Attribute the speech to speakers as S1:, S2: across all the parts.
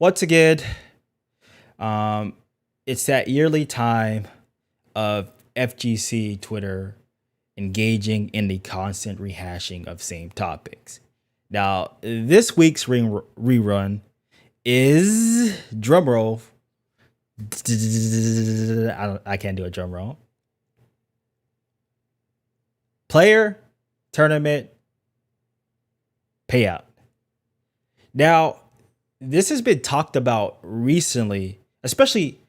S1: Once again, um, it's that yearly time of FGC Twitter engaging in the constant rehashing of same topics. Now, this week's rerun is drumroll. I can't do a drum roll. Player tournament payout. Now, this has been talked about recently, especially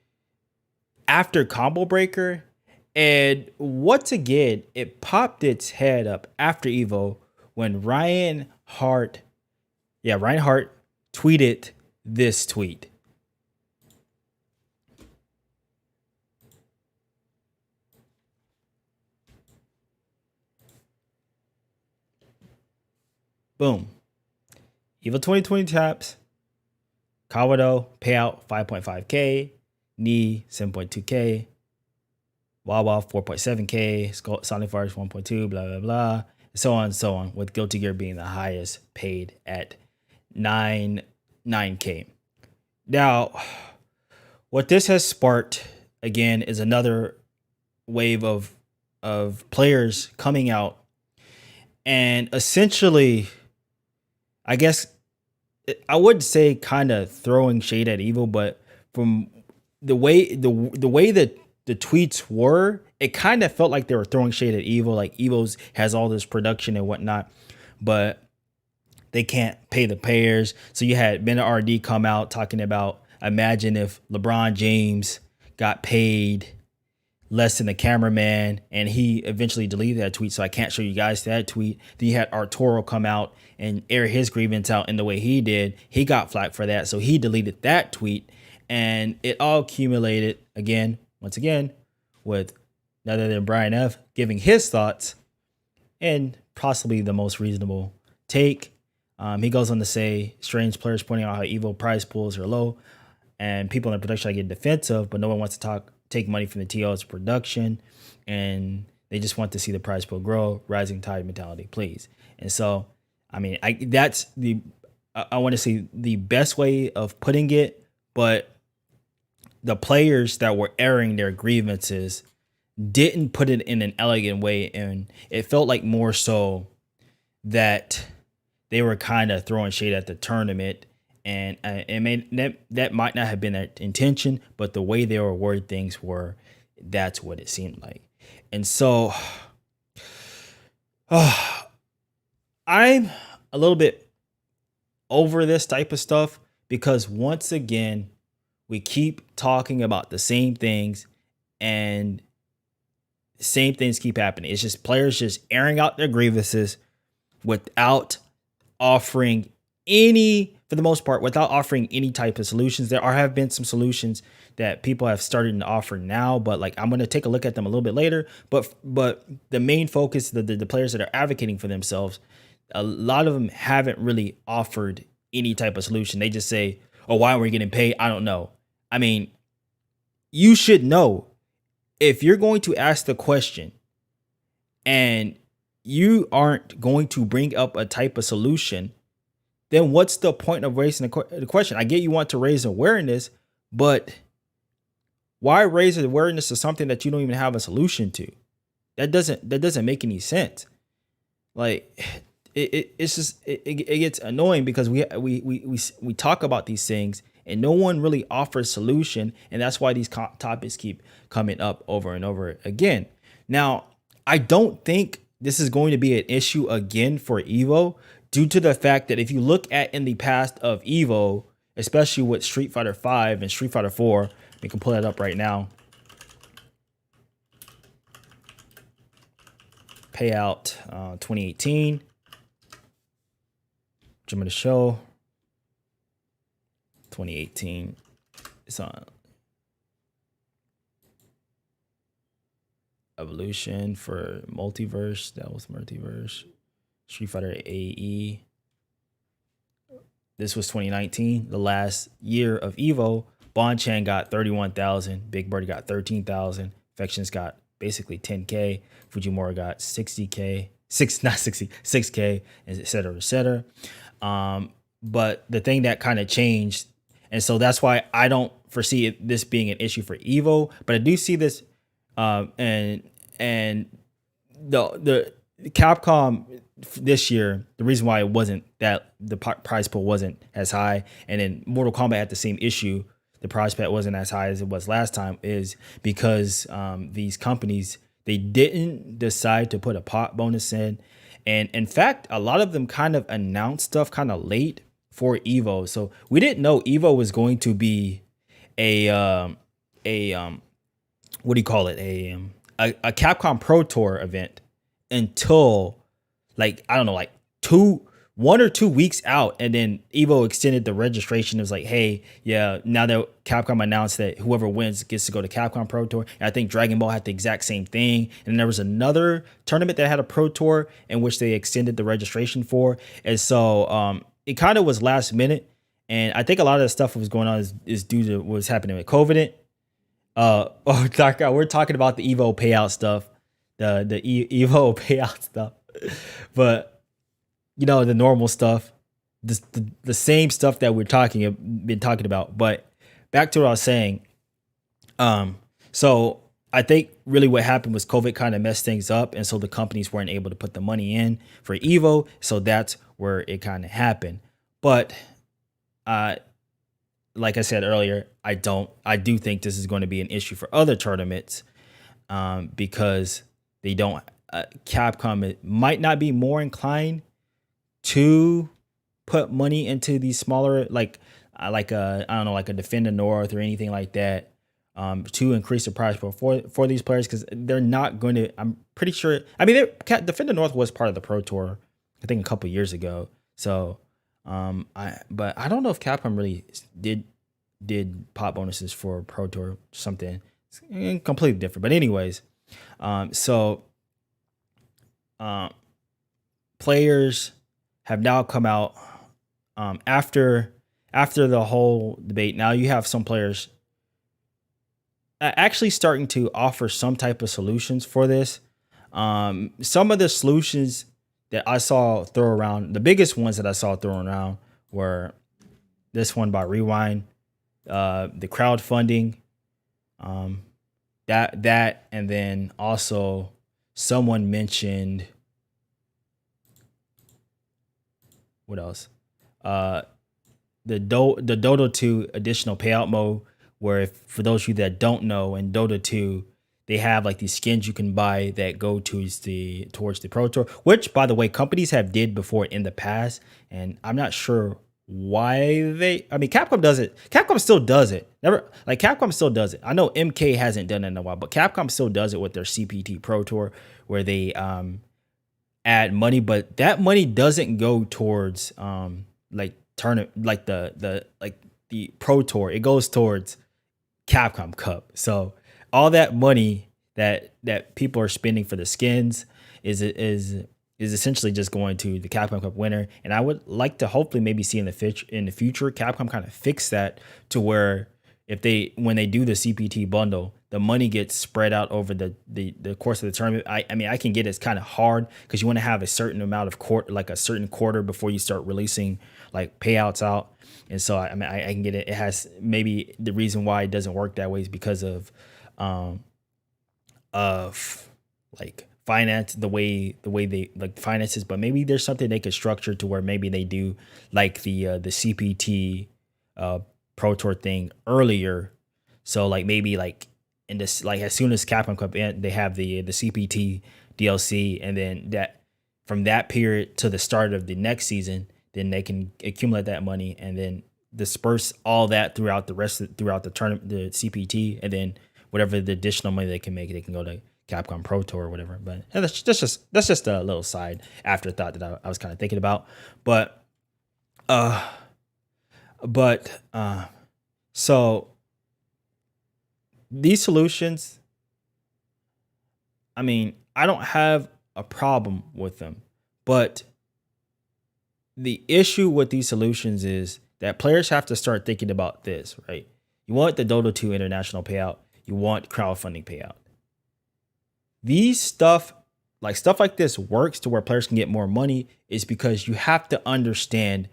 S1: after Combo Breaker. And once again, it popped its head up after EVO when Ryan Hart tweeted this tweet. Boom. EVO 2020 taps. Kawado payout 5.5K. Knee 7.2K. Wawa 4.7K. Sonic Fires 1.2. Blah, blah, blah. So on and so on. With Guilty Gear being the highest paid at 9K. Now, what this has sparked, again, is another wave of players coming out and essentially, I guess I would say kind of throwing shade at EVO, but from the way that the tweets were, it kind of felt like they were throwing shade at EVO. Like EVO's has all this production and whatnot, but they can't pay the payers. So you had Ben RD come out talking about, imagine if LeBron James got paid less than the cameraman, and he eventually deleted that tweet, so I can't show you guys that tweet. Then you had Arturo come out and air his grievance out in the way he did. He got flack for that, so he deleted that tweet, and it all accumulated once again, with none other than Brian F giving his thoughts and possibly the most reasonable take. He goes on to say, strange players pointing out how EVO prize pools are low, and people in the production are getting defensive, but no one wants to take money from the TO's production, and they just want to see the prize pool grow. Rising tide mentality, please. And so, I mean, I want to say the best way of putting it, but the players that were airing their grievances didn't put it in an elegant way, and it felt like more so that they were kind of throwing shade at the tournament. And that might not have been their intention, but the way they were worded things that's what it seemed like. And so I'm a little bit over this type of stuff, because once again, we keep talking about the same things and same things keep happening. It's just players just airing out their grievances without offering for the most part, without offering any type of solutions. There have been some solutions that people have started to offer now, but like I'm going to take a look at them a little bit later. But the main focus, the players that are advocating for themselves, a lot of them haven't really offered any type of solution. They just say, "Oh, why aren't we getting paid? I don't know." I mean, you should know. If you're going to ask the question and you aren't going to bring up a type of solution, then what's the point of raising the question? I get you want to raise awareness, but why raise awareness to something that you don't even have a solution to? That doesn't make any sense. Like it gets annoying, because we talk about these things and no one really offers solution, and that's why these topics keep coming up over and over again. Now, I don't think this is going to be an issue again for EVO, due to the fact that if you look at in the past of EVO, especially with Street Fighter V and Street Fighter 4, we can pull that up right now. Payout 2018. Which I'm going to show. 2018. It's on Evolution for Multiverse. That was Multiverse. Street Fighter AE. This was 2019, the last year of EVO. Bonchan got 31,000. Big Bird got 13,000. Infections got basically 10K. Fujimura got 60K. 6K, et cetera, et cetera. But the thing that kind of changed And so that's why I don't foresee this being an issue for Evo, but I do see this, and the Capcom this year, the reason why it wasn't that the prize pool wasn't as high, and then Mortal Kombat had the same issue, the prize pool wasn't as high as it was last time, is because these companies, they didn't decide to put a pot bonus in, and in fact, a lot of them kind of announced stuff kind of late for Evo, so we didn't know Evo was going to be a what do you call it, a Capcom Pro Tour event until, like, I don't know, like 1 or 2 weeks out, and then Evo extended the registration. It was like, hey, yeah, now that Capcom announced that whoever wins gets to go to Capcom Pro Tour. And I think Dragon Ball had the exact same thing. And there was another tournament that had a Pro Tour in which they extended the registration for. And so it kind of was last minute. And I think a lot of the stuff that was going on is due to what was happening with COVID. We're talking about the Evo payout stuff, the Evo payout stuff, but the normal stuff, the same stuff that we're been talking about. But back to what I was saying. So I think really what happened was COVID kind of messed things up, and so the companies weren't able to put the money in for Evo, so that's where it kind of happened. But like I said earlier, I do think this is going to be an issue for other tournaments, because they don't. Capcom might not be more inclined to put money into these smaller, like I don't know, like a Defend the North or anything like that, to increase the prize pool for these players, because they're not going to. I'm pretty sure. I mean, Defend the North was part of the Pro Tour, I think, a couple years ago. So, but I don't know if Capcom really did pot bonuses for Pro Tour, something completely different. But anyways, players have now come out, after the whole debate. Now you have some players actually starting to offer some type of solutions for this. Some of the solutions that I saw throw around, the biggest ones that I saw thrown around, were this one by Rewind, the crowdfunding, that, and then also someone mentioned, what else? The Dota 2 additional payout mode, where, for those of you that don't know, in Dota 2, they have like these skins you can buy that go towards the Pro Tour, which, by the way, companies have did before in the past, and I'm not sure why Capcom does it. Capcom still does it. Capcom still does it. I know MK hasn't done it in a while, but Capcom still does it with their CPT Pro Tour, where they add money, but that money doesn't go towards the Pro Tour. It goes towards Capcom Cup. So all that money that people are spending for the skins is essentially just going to the Capcom Cup winner. And I would like to hopefully maybe see in the future Capcom kind of fix that to where, when they do the CPT bundle, the money gets spread out over the course of the tournament. I mean, I can get it's kind of hard because you want to have a certain amount of a certain quarter before you start releasing like payouts out. And so I can get it. It has, maybe the reason why it doesn't work that way is because of like finance, the way they like finances, but maybe there's something they could structure to where maybe they do like the CPT Pro Tour thing earlier. So like maybe like in this, like as soon as Capcom Cup they have the CPT DLC, and then that from that period to the start of the next season, then they can accumulate that money and then disperse all that throughout the tournament, the CPT, and then whatever the additional money they can make, they can go to Capcom Pro Tour or whatever. But that's just a little side afterthought that I was kind of thinking about. So these solutions, I mean, I don't have a problem with them, but the issue with these solutions is that players have to start thinking about this, right? You want the Dota 2 international payout, you want crowdfunding payout. These stuff like this works to where players can get more money is because you have to understand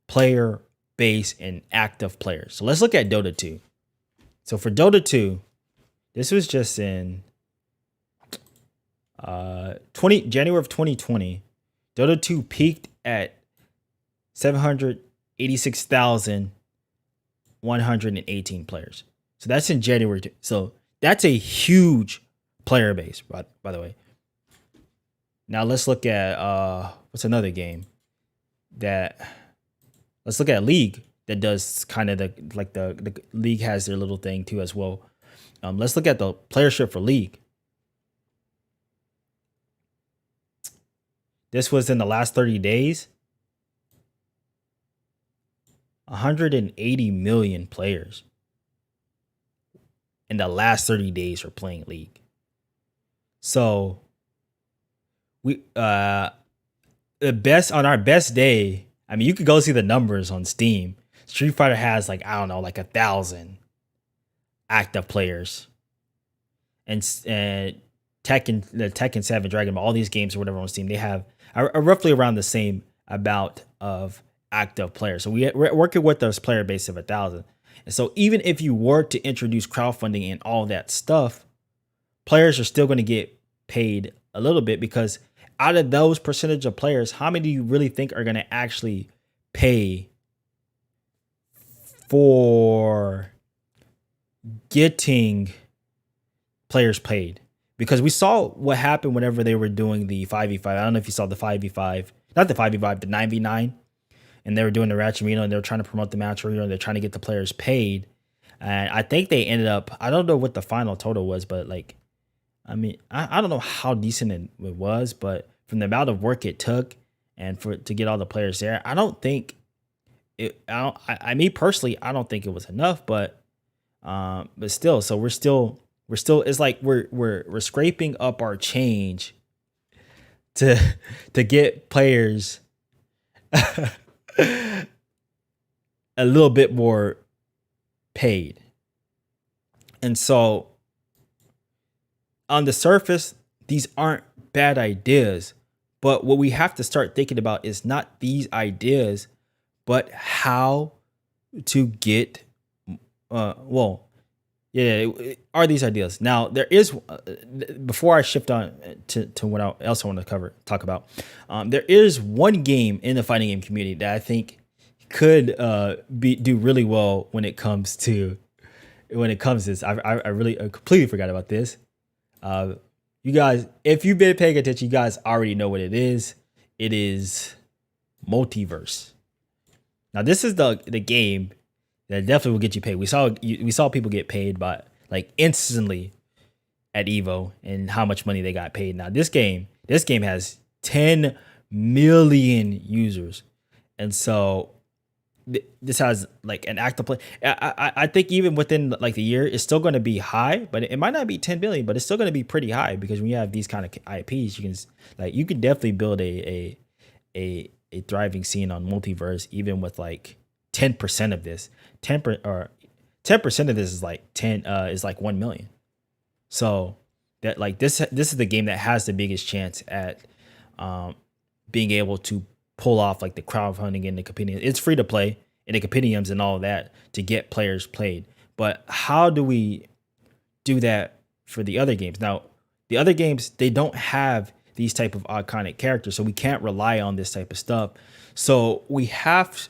S1: player base in active players. So let's look at Dota 2. So for Dota 2, this was just in 20 January of 2020. Dota 2 peaked at 786,118 players. So that's in January. So that's a huge player base, by the way. Now let's look at what's another game that let's look at League that does kind of the League has their little thing too as well. Let's look at the playership for League. This was in the last 30 days. 180 million players in the last 30 days are playing League. So we the best on our best day, I mean, you could go see the numbers on Steam. Street Fighter has like, I don't know, like 1,000 active players. And Tekken 7, Dragon Ball, all these games or whatever on Steam, they have are roughly around the same amount of active players. So we're working with this player base of 1,000. And so even if you were to introduce crowdfunding and all that stuff, players are still going to get paid a little bit, because out of those percentage of players, how many do you really think are going to actually pay for getting players paid? Because we saw what happened whenever they were doing the 5v5. I don't know if you saw the 5v5, not the 5v5, the 9v9. And they were doing the Ratchet Arena, and they were trying to promote the match arena, and they're trying to get the players paid. And I think they ended up, I don't know what the final total was, but like, I mean, I don't know how decent it was, but from the amount of work it took and to get all the players there, I don't think it, I mean, personally, I don't think it was enough, but still, so we're still, it's like we're scraping up our change to get players a little bit more paid. And so on the surface, these aren't bad ideas, but what we have to start thinking about is not these ideas, but how to get are these ideas. Now there is before I shift on to what else I want to talk about, there is one game in the fighting game community that I think could do really well when it comes to this. I completely forgot about this. You guys, if you've been paying attention, you guys already know what it is. It is Multiverse. Now this is the game that definitely will get you paid. We saw people get paid by like instantly at EVO, and how much money they got paid. Now this game has 10 million users, and so this has like an active play. I think even within like the year, it's still going to be high, but it might not be 10 billion, but it's still going to be pretty high, because when you have these kind of IPs, you can definitely build a thriving scene on Multiverse, even with like 10% of this. 10% of this is like 1 million. So that like this is the game that has the biggest chance at being able to pull off like the crowdfunding and the compendium. It's free to play and the compendiums and all of that to get players played. But how do we do that for the other games? Now, the other games, they don't have these type of iconic characters, so we can't rely on this type of stuff. So we have,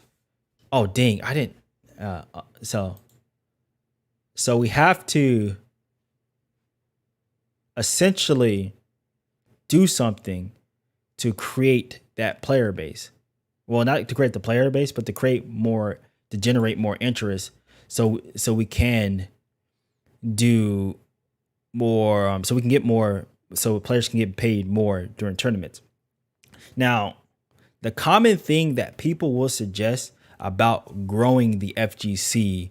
S1: oh dang, I didn't. So we have to essentially do something to create that player base. Well, not to create the player base, but to generate more interest. So we can do more, so we can get more, so players can get paid more during tournaments. Now, the common thing that people will suggest about growing the FGC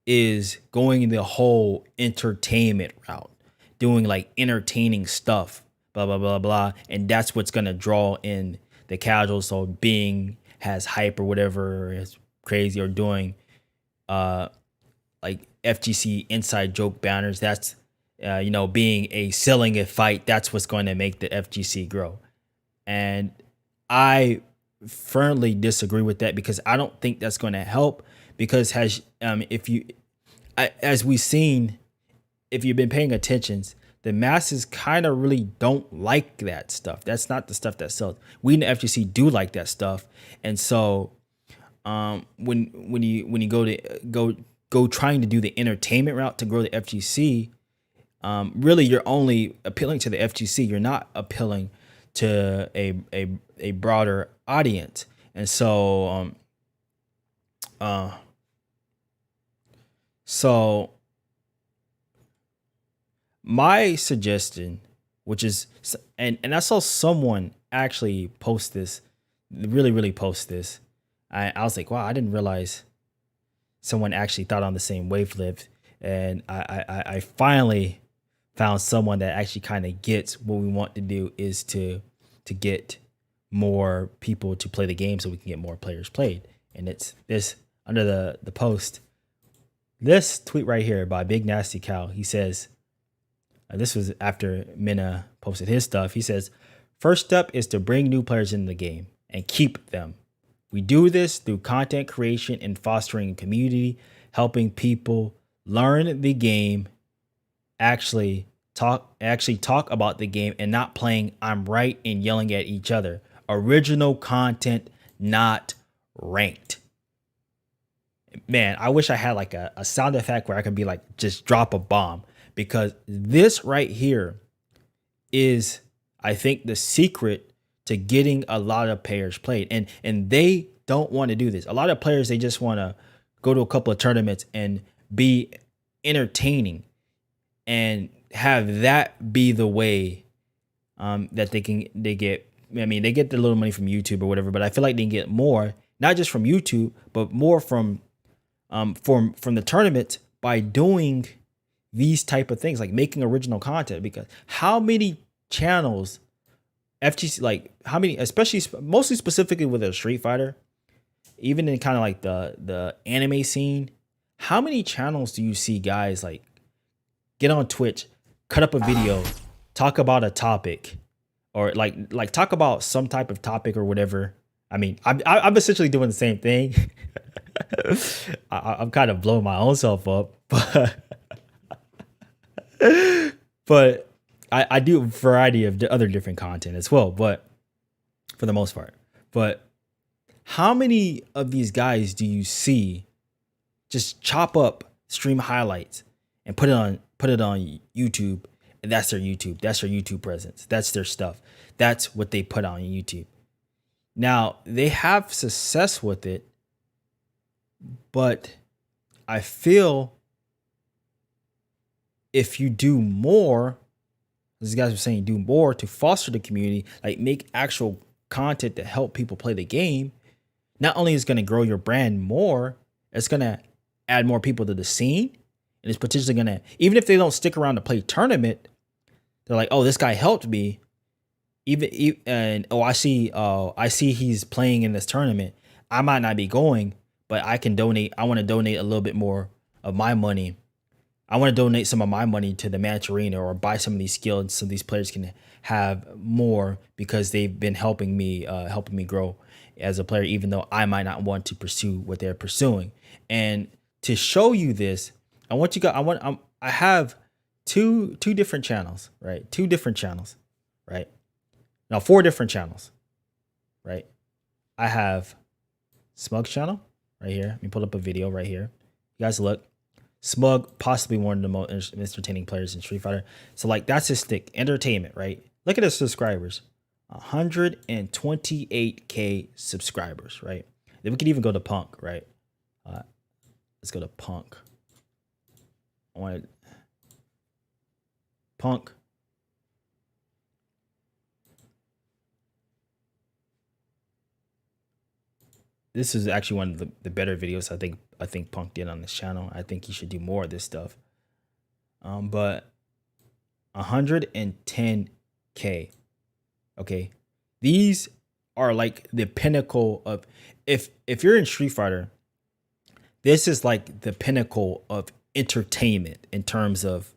S1: is going the whole entertainment route, doing like entertaining stuff, blah, blah, blah, blah. And that's what's going to draw in the casuals. So being has hype or whatever is crazy, or doing like FGC inside joke banners. That's, being selling a fight. That's what's going to make the FGC grow. And I firmly disagree with that because I don't think that's going to help. Because has if you as we've seen, if you've been paying attention, the masses kind of really don't like that stuff. That's not the stuff that sells. We in the FGC do like that stuff, and so when you go trying to do the entertainment route to grow the FGC, really you're only appealing to the FGC. You're not appealing to a broader audience, and so my suggestion, which is, and I saw someone actually post this, really post this. I was like, wow, I didn't realize someone actually thought on the same wavelength, and I finally found someone that actually kind of gets what we want to do is to get more people to play the game so we can get more players played. And it's this under the post, this tweet right here by Big Nasty Cow. He says, this was after Minna posted his stuff. He says, first step is to bring new players into the game and keep them. We do this through content creation and fostering community, helping people learn the game, actually talk about the game and not playing I'm right and yelling at each other. Original content, not ranked. Man, I wish I had like a sound effect where I could be like, just drop a bomb, because this right here is, I think, the secret to getting a lot of players played. And they don't want to do this. A lot of players, they just want to go to a couple of tournaments and be entertaining and have that be the way that they get. I mean, they get the little money from YouTube or whatever, but I feel like they can get more, not just from YouTube, but more from the tournament by doing these type of things, like making original content. Because how many channels FGC, like how many, especially mostly specifically with a Street Fighter, even in kind of like the anime scene, how many channels do you see guys like get on Twitch, cut up a video, talk about a topic, or like talk about some type of topic or whatever? I mean, I'm essentially doing the same thing. I'm kind of blowing my own self up, but I do a variety of other different content as well, but for the most part. But how many of these guys do you see just chop up stream highlights and put it on YouTube? And that's their YouTube presence. That's their stuff. That's what they put on YouTube. Now, they have success with it, but I feel if you do more, these guys were saying do more to foster the community, like make actual content to help people play the game, not only is it going to grow your brand more, it's going to add more people to the scene. And it's potentially going to, even if they don't stick around to play tournament, they're like, oh, this guy helped me. I see he's playing in this tournament. I might not be going, but I can donate. I want to donate a little bit more of my money. I want to donate some of my money to the match arena or buy some of these skills so these players can have more, because they've been helping me grow as a player, even though I might not want to pursue what they're pursuing. And to show you this, I want you guys, I have two different channels, right? Two different channels, right? Now, 4 different channels, right? I have Smug's channel right here. Let me pull up a video right here. You guys look. Smug, possibly one of the most entertaining players in Street Fighter. So like that's his stick, entertainment, right? Look at his subscribers, 128K subscribers, right? Then we could even go to Punk, right? Let's go to Punk. I want Punk. This is actually one of the better videos I think Punk did on this channel. I think he should do more of this stuff. But 110K. Okay. These are like the pinnacle of, if you're in Street Fighter, this is like the pinnacle of entertainment in terms of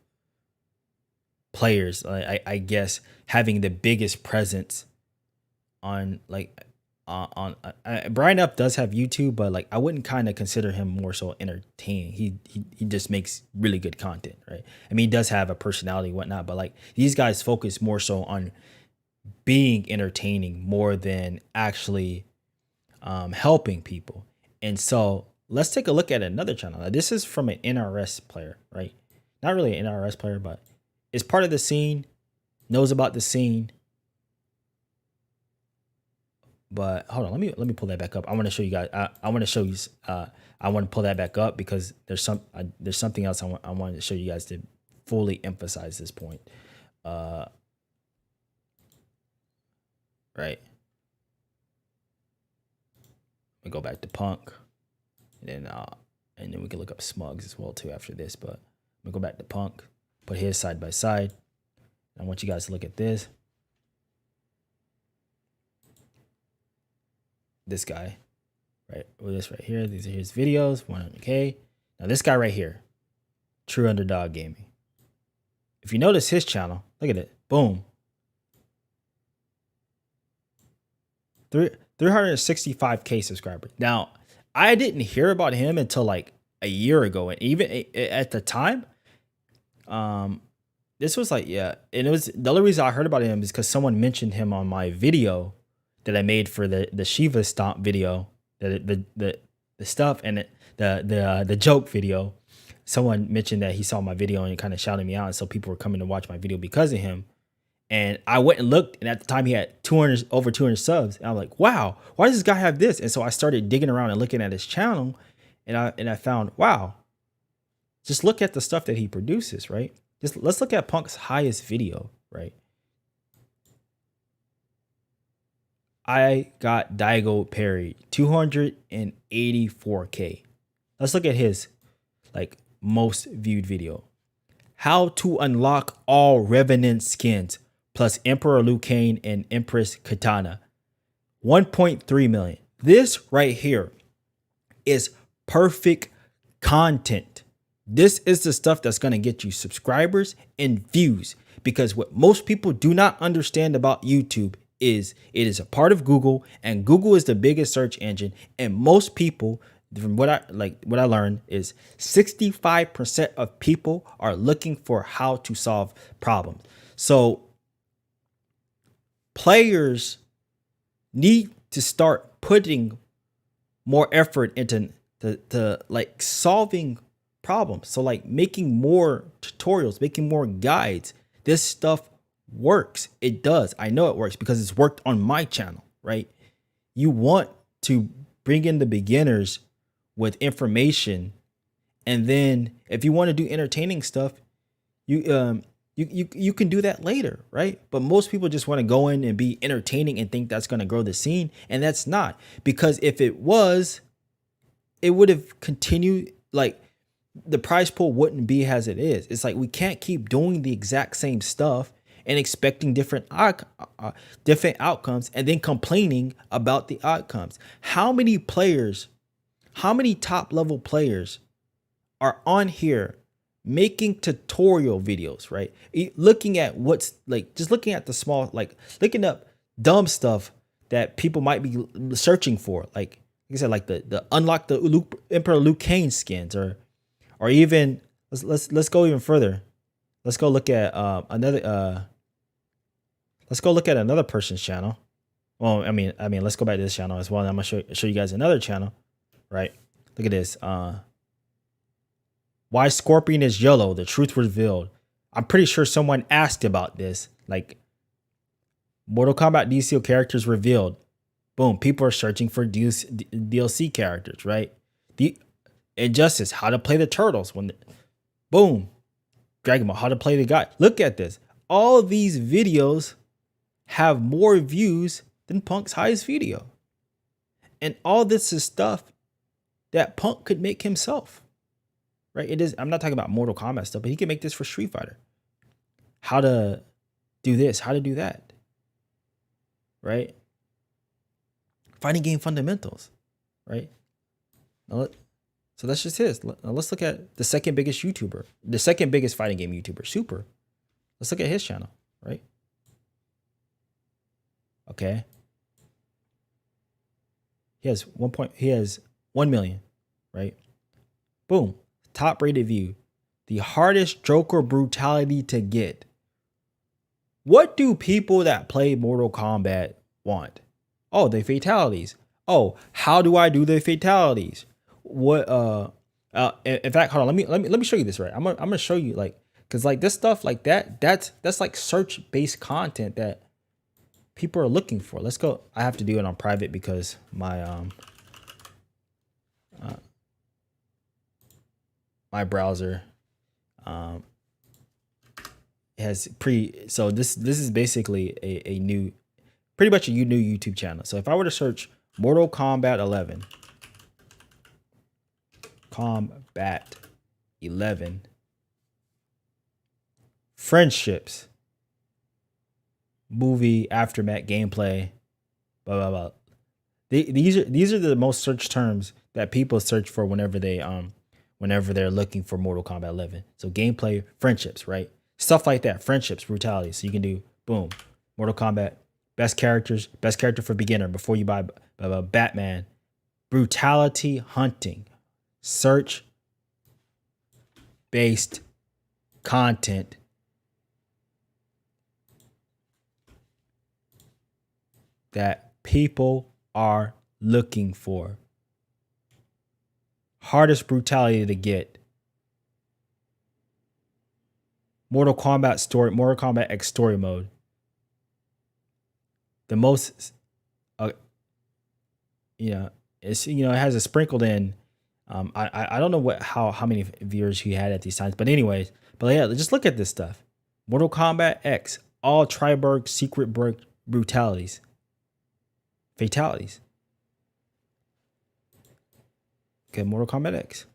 S1: players. I guess having the biggest presence on like Brian Up does have YouTube, but like I wouldn't kind of consider him more so entertaining. He just makes really good content, right? I mean, he does have a personality and whatnot, but like these guys focus more so on being entertaining more than actually helping people. And so let's take a look at another channel. Now, this is from an NRS player, right? Not really an NRS player, but is part of the scene, knows about the scene. But hold on, let me pull that back up. I want to show you guys. I want to show you. I want to pull that back up because there's something else I wanted to show you guys to fully emphasize this point. Right. We go back to Punk, and then we can look up Smugs as well too after this. But we go back to Punk, put his side by side. I want you guys to look at this. This guy, right? Well, this right here. These are his videos. 100K. Now this guy right here, True Underdog Gaming. If you notice his channel, look at it. Boom. 365K subscribers. Now, I didn't hear about him until like a year ago, and even at the time, this was like, yeah, and it was the only reason I heard about him is because someone mentioned him on my video that I made for the Shiva Stomp video, the stuff and the joke video. Someone mentioned that he saw my video and kind of shouted me out, and so people were coming to watch my video because of him. And I went and looked, and at the time he had over 200 subs. And I'm like, wow, why does this guy have this? And so I started digging around and looking at his channel, and I found, wow, just look at the stuff that he produces, right? Just let's look at Punk's highest video, right? I got Daigo parried, 284K. Let's look at his like most viewed video. How to unlock all Revenant skins plus Emperor Liu Kang and Empress Katana. 1.3 million. This right here is perfect content. This is the stuff that's going to get you subscribers and views, because what most people do not understand about YouTube is it is a part of Google, and Google is the biggest search engine. And most people, from what I learned, is 65% of people are looking for how to solve problems. So players need to start putting more effort into like solving problems. So like making more tutorials, making more guides. This stuff works. It does. I know it works because it's worked on my channel, right? You want to bring in the beginners with information, and then if you want to do entertaining stuff, you can do that later, right? But most people just want to go in and be entertaining and think that's going to grow the scene, and that's not. Because if it was, it would have continued. Like the prize pool wouldn't be as it is. It's like we can't keep doing the exact same stuff and expecting different outcomes and then complaining about the outcomes. How many top level players are on here making tutorial videos, right? Looking at what's like, just looking at the small, like looking up dumb stuff that people might be searching for. Like I said, like the unlock the Emperor Liu Kang skins, or even let's go even further. Let's go look at another person's channel. Well, I mean, let's go back to this channel as well. And I'm gonna show you guys another channel, right? Look at this. Why Scorpion is yellow? The truth revealed. I'm pretty sure someone asked about this. Like Mortal Kombat DCO characters revealed. Boom. People are searching for DLC characters, right? The Injustice, how to play the turtles. Boom. Dragon Ball, how to play the guy. Look at this. All of these videos have more views than Punk's highest video. And all this is stuff that Punk could make himself, right? It is. I'm not talking about Mortal Kombat stuff, but he can make this for Street Fighter. How to do this, how to do that, right? Fighting game fundamentals, right? So that's just his. Now let's look at the second biggest YouTuber, the second biggest fighting game YouTuber, Super. Let's look at his channel, right? Okay. He has 1 million, right? Boom. Top rated view. The hardest Joker brutality to get. What do people that play Mortal Kombat want? Oh, the fatalities. Oh, how do I do the fatalities? What in fact, hold on, let me show you this, right? I'm gonna show you, like, cause like this stuff like that's like search based content that people are looking for. Let's go. I have to do it on private because my browser um has so this is basically a new, pretty much a new YouTube channel. So if I were to search Mortal Kombat 11, friendships, movie, aftermath, gameplay, blah blah blah. These are the most search terms that people search for whenever they're looking for Mortal Kombat 11. So gameplay, friendships, right? Stuff like that, friendships, brutality. So you can do boom, Mortal Kombat, best character for beginner before you buy Batman, brutality hunting, search based content that people are looking for. Hardest brutality to get. Mortal Kombat X story mode. The most, it's, it has a sprinkled in. I don't know how many viewers he had at these times, but anyways, but yeah, just look at this stuff. Mortal Kombat X, all Triberg secret brutalities, fatalities. Okay, Mortal Kombat X.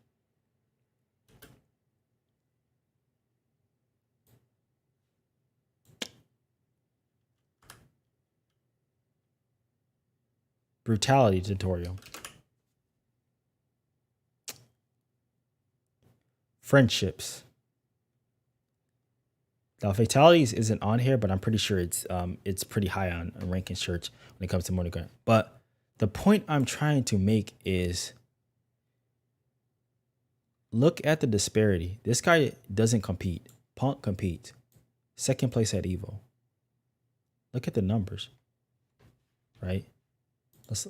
S1: Brutality tutorial. Friendships. Now fatalities isn't on here, but I'm pretty sure it's pretty high on ranking search when it comes to Mortal Kombat. But the point I'm trying to make is, look at the disparity. This guy doesn't compete. Punk competes. Second place at EVO. Look at the numbers. Right? Let's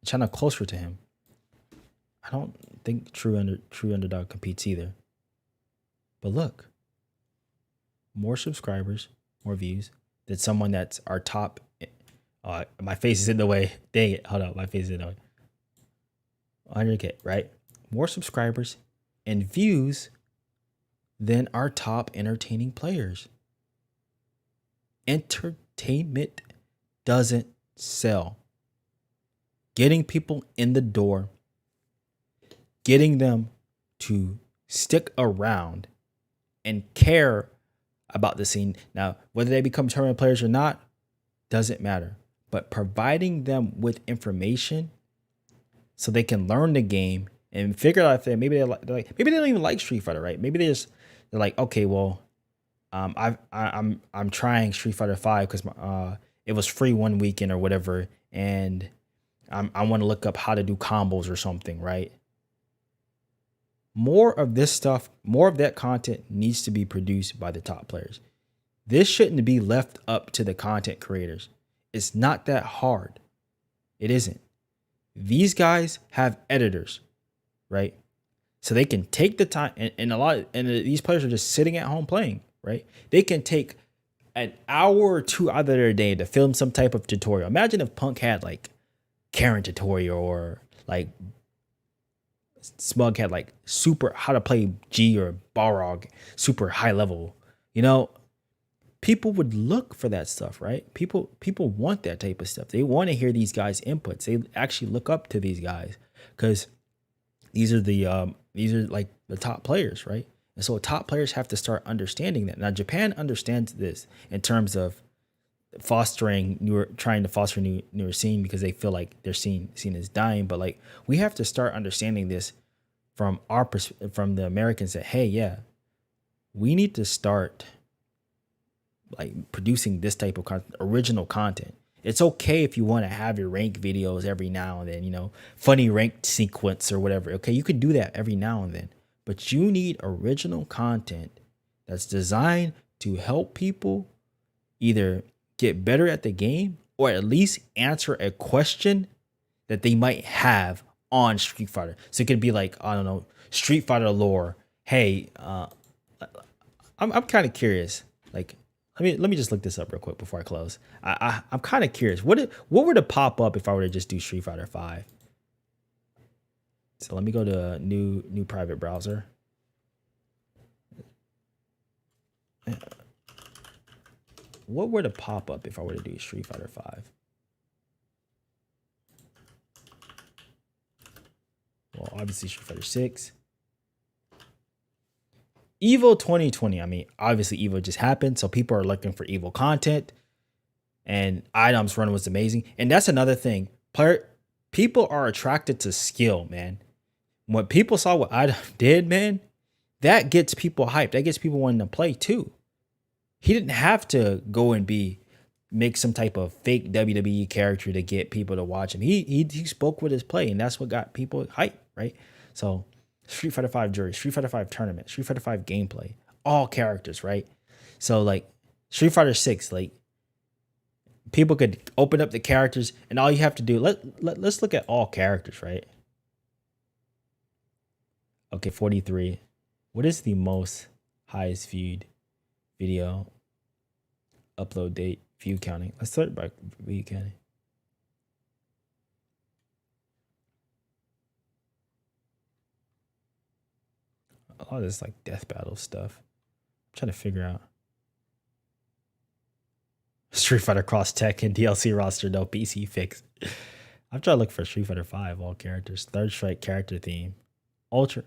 S1: channel closer to him. I don't think True Underdog competes either. But look. More subscribers, more views than someone that's our top. My face is in the way. Dang it. Hold on. My face is in the way. 100K, right? More subscribers and views than our top entertaining players. Entertainment doesn't sell. Getting people in the door, getting them to stick around and care about the scene. Now, whether they become tournament players or not, doesn't matter. But providing them with information so they can learn the game and figure out if maybe maybe they don't even like Street Fighter, right? Maybe they're like, okay, well, I'm trying Street Fighter 5 because it was free one weekend or whatever, and I want to look up how to do combos or something, right? More of this stuff, more of that content needs to be produced by the top players. This shouldn't be left up to the content creators. It's not that hard. It isn't. These guys have editors, right? So they can take the time, and these players are just sitting at home playing, right? They can take an hour or two out of their day to film some type of tutorial. Imagine if Punk had like Karen tutorial, or like Smug had like super how to play G or Balrog, super high level. People would look for that stuff, right? People want that type of stuff. They want to hear these guys' inputs. They actually look up to these guys because these are like the top players, right? And so top players have to start understanding that. Now Japan understands this in terms of trying to foster newer scene because they feel like their scene is dying. But like we have to start understanding this from from the Americans that, hey, yeah, we need to start like producing this type of original content. It's okay if you want to have your rank videos every now and then, you know, funny ranked sequence or whatever. Okay, you can do that every now and then, but you need original content that's designed to help people either get better at the game or at least answer a question that they might have on Street Fighter. So it could be like, I don't know, Street Fighter lore. Hey, I'm kind of curious. Like, let me just look this up real quick before I close. I'm kind of curious. What were to pop up if I were to just do Street Fighter 5? So let me go to a new private browser. What were to pop up if I were to do Street Fighter 5? Well, obviously Street Fighter 6. EVO 2020. I mean, obviously EVO just happened, so people are looking for EVO content, and Items Run was amazing. And that's another thing. People are attracted to skill, man. When people saw what Item did, man, that gets people hyped. That gets people wanting to play too. He didn't have to go and make some type of fake WWE character to get people to watch him. He spoke with his play, and that's what got people hyped, right? So Street Fighter 5 jury, Street Fighter 5 tournament, Street Fighter 5 gameplay, all characters, right? So like Street Fighter 6, like people could open up the characters, and all you have to do, let's look at all characters, right? Okay, 43. What is the most highest viewed video upload date view counting? Let's start by view counting. A lot of this like death battle stuff. I'm trying to figure out. Street Fighter Cross Tech and DLC roster, no PC fix. I'm trying to look for Street Fighter 5, all characters. Third Strike character theme. Ultra.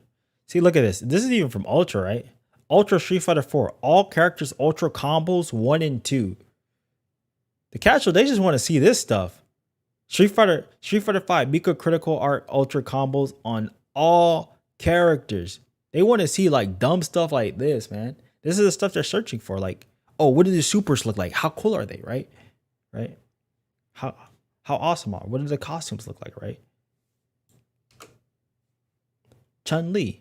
S1: See, look at this. This is even from Ultra, right? Ultra Street Fighter 4. All characters Ultra combos 1 and 2. The casual, they just want to see this stuff. Street Fighter 5, Mika Critical Art Ultra combos on all characters. They want to see like dumb stuff like this, man. This is the stuff they're searching for. Like, oh, what do the supers look like? How cool are they, right? Right? How awesome are? What do the costumes look like, right? Chun-Li.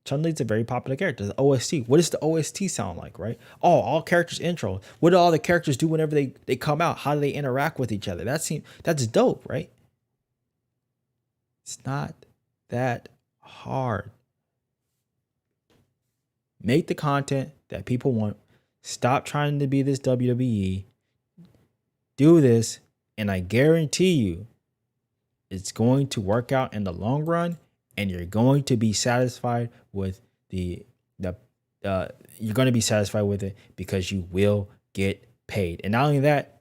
S1: Chun-Li's a very popular character. The OST. What does the OST sound like, right? Oh, all characters intro. What do all the characters do whenever they come out? How do they interact with each other? That's dope, right? It's not that hard. Make the content that people want. Stop trying to be this WWE. Do this, and I guarantee you it's going to work out in the long run, and you're going to be satisfied with you're going to be satisfied with it because you will get paid. And not only that,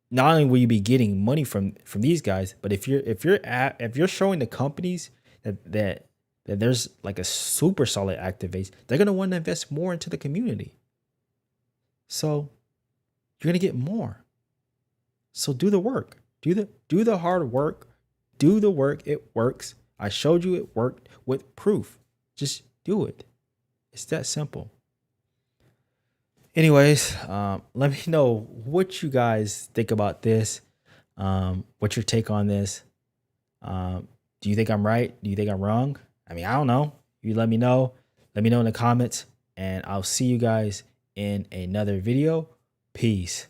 S1: not only will you be getting money from these guys, but if you're showing the companies that there's like a super solid active base, they're going to want to invest more into the community. So you're going to get more. So do the work. Do the hard work. Do the work. It works. I showed you it worked with proof. Just do it. It's that simple. Anyways, let me know what you guys think about this. What's your take on this? Do you think I'm right? Do you think I'm wrong? I mean, I don't know. You let me know. Let me know in the comments, and I'll see you guys in another video. Peace.